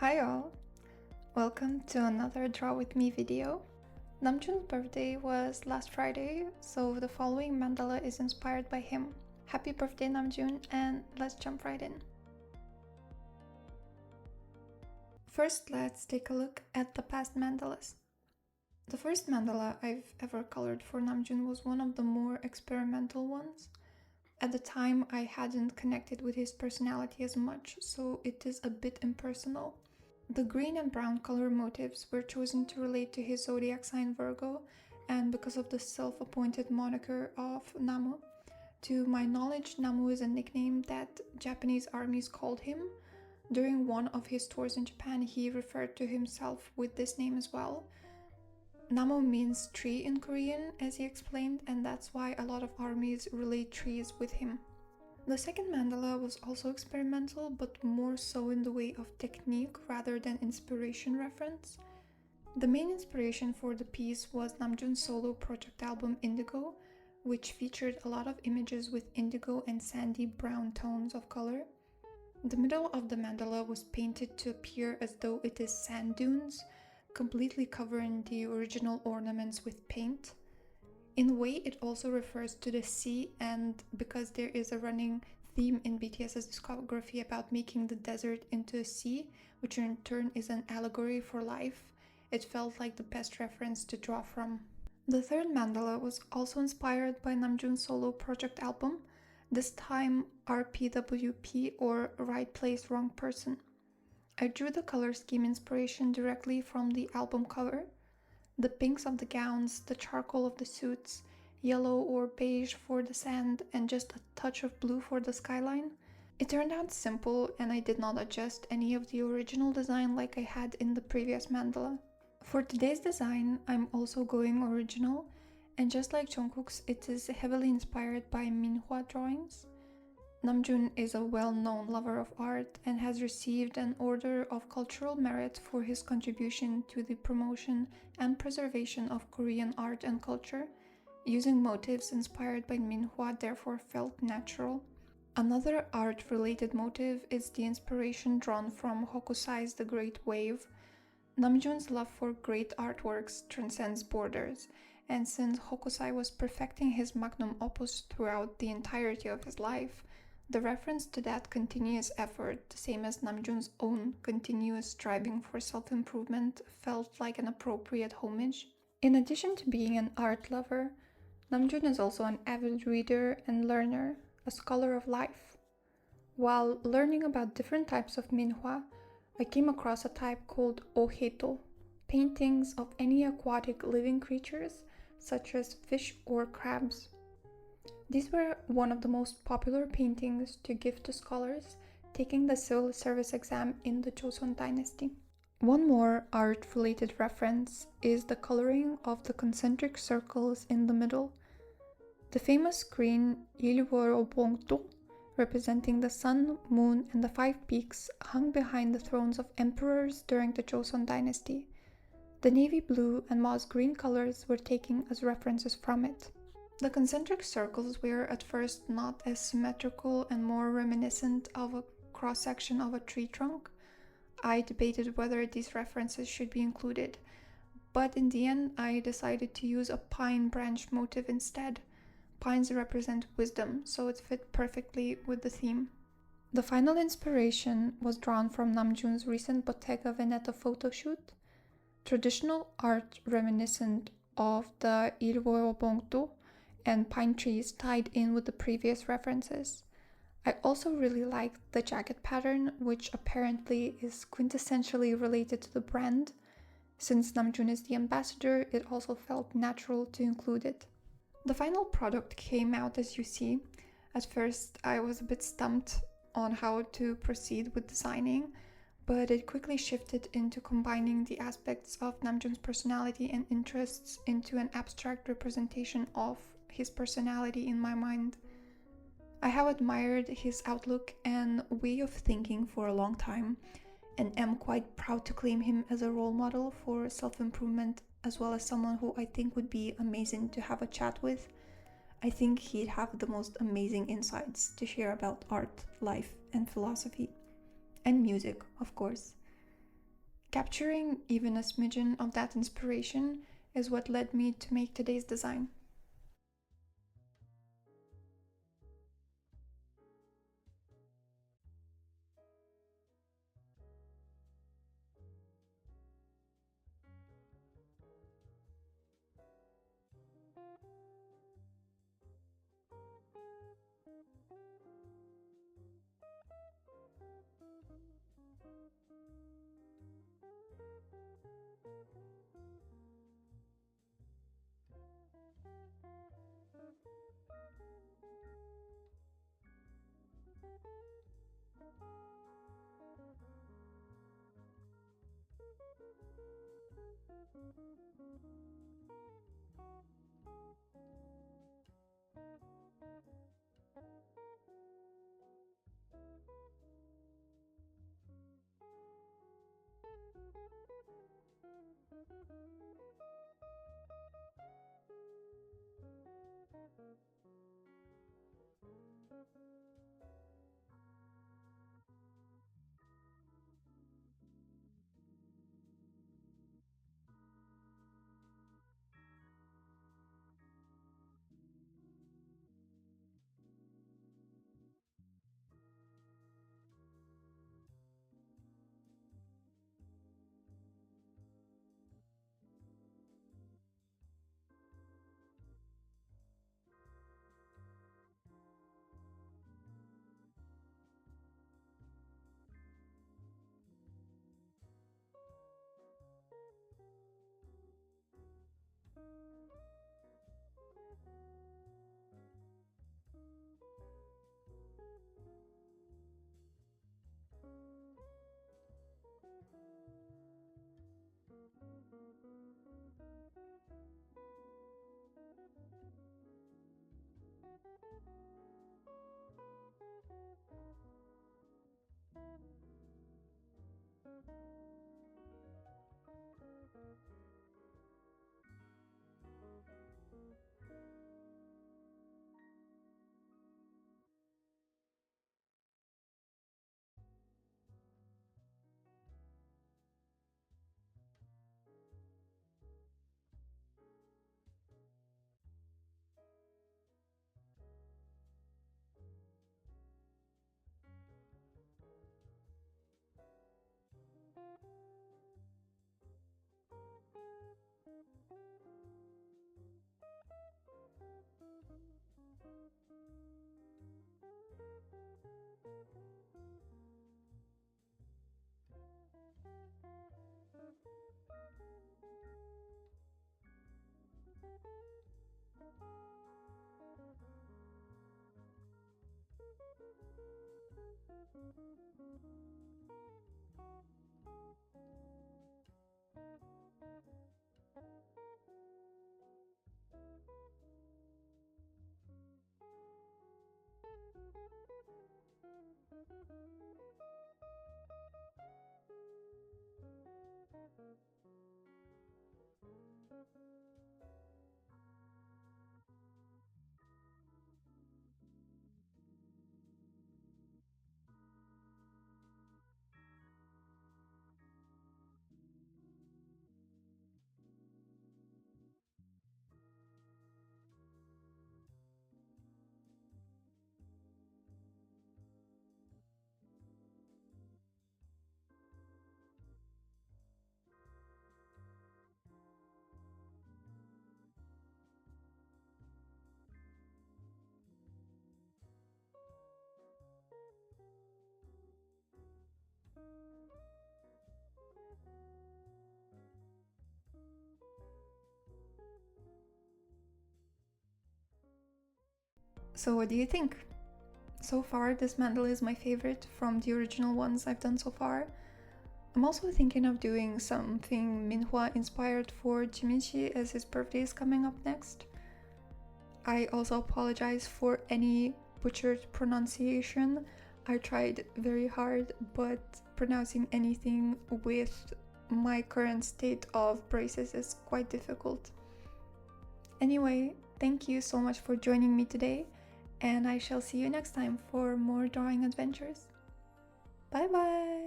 Hi all! Welcome to another Draw With Me video. Namjoon's birthday was last Friday, so the following mandala is inspired by him. Happy birthday Namjoon, and let's jump right in. First, let's take a look at the past mandalas. The first mandala I've ever colored for Namjoon was one of the more experimental ones. At the time, I hadn't connected with his personality as much, so it is a bit impersonal. The green and brown color motifs were chosen to relate to his zodiac sign Virgo, and because of the self-appointed moniker of Namu. To my knowledge, Namu is a nickname that Japanese armies called him. During one of his tours in Japan, he referred to himself with this name as well. Namu means tree in Korean, as he explained, and that's why a lot of armies relate trees with him. The second mandala was also experimental, but more so in the way of technique rather than inspiration reference. The main inspiration for the piece was Namjoon's solo project album Indigo, which featured a lot of images with indigo and sandy brown tones of color. The middle of the mandala was painted to appear as though it is sand dunes, completely covering the original ornaments with paint. In a way, it also refers to the sea, and because there is a running theme in BTS's discography about making the desert into a sea, which in turn is an allegory for life, it felt like the best reference to draw from. The third mandala was also inspired by Namjoon's solo project album, this time RPWP, or Right Place, Wrong Person. I drew the color scheme inspiration directly from the album cover. The pinks of the gowns, the charcoal of the suits, yellow or beige for the sand, and just a touch of blue for the skyline. It turned out simple, and I did not adjust any of the original design like I had in the previous mandala. For today's design, I'm also going original, and just like Jungkook's, it is heavily inspired by Minhwa drawings. Namjoon is a well-known lover of art and has received an Order of Cultural Merit for his contribution to the promotion and preservation of Korean art and culture. Using motifs inspired by Minhwa therefore felt natural. Another art-related motive is the inspiration drawn from Hokusai's The Great Wave. Namjoon's love for great artworks transcends borders, and since Hokusai was perfecting his magnum opus throughout the entirety of his life, the reference to that continuous effort, the same as Namjoon's own continuous striving for self-improvement, felt like an appropriate homage. In addition to being an art lover, Namjoon is also an avid reader and learner, a scholar of life. While learning about different types of minhwa, I came across a type called oheto, paintings of any aquatic living creatures, such as fish or crabs. These were one of the most popular paintings to give to scholars taking the civil service exam in the Joseon dynasty. One more art-related reference is the coloring of the concentric circles in the middle. The famous green 일월오봉도, representing the sun, moon, and the 5 peaks, hung behind the thrones of emperors during the Joseon dynasty. The navy blue and moss green colors were taken as references from it. The concentric circles were at first not as symmetrical and more reminiscent of a cross-section of a tree trunk. I debated whether these references should be included, but in the end I decided to use a pine branch motif instead. Pines represent wisdom, so it fit perfectly with the theme. The final inspiration was drawn from Namjoon's recent Bottega Veneta photoshoot. Traditional art reminiscent of the 일월봉도 and pine trees tied in with the previous references. I also really liked the jacket pattern, which apparently is quintessentially related to the brand. Since Namjoon is the ambassador, it also felt natural to include it. The final product came out as you see. At first, I was a bit stumped on how to proceed with designing, but it quickly shifted into combining the aspects of Namjoon's personality and interests into an abstract representation of his personality in my mind. I have admired his outlook and way of thinking for a long time, and am quite proud to claim him as a role model for self-improvement, as well as someone who I think would be amazing to have a chat with. I think he'd have the most amazing insights to share about art, life, and philosophy. And music, of course. Capturing even a smidgen of that inspiration is what led me to make today's design. So what do you think? So far, this mandala is my favorite from the original ones I've done so far. I'm also thinking of doing something Minhua inspired for Jimichi as his birthday is coming up next. I also apologize for any butchered pronunciation. I tried very hard, but pronouncing anything with my current state of braces is quite difficult. Anyway, thank you so much for joining me today, and I shall see you next time for more drawing adventures. Bye bye!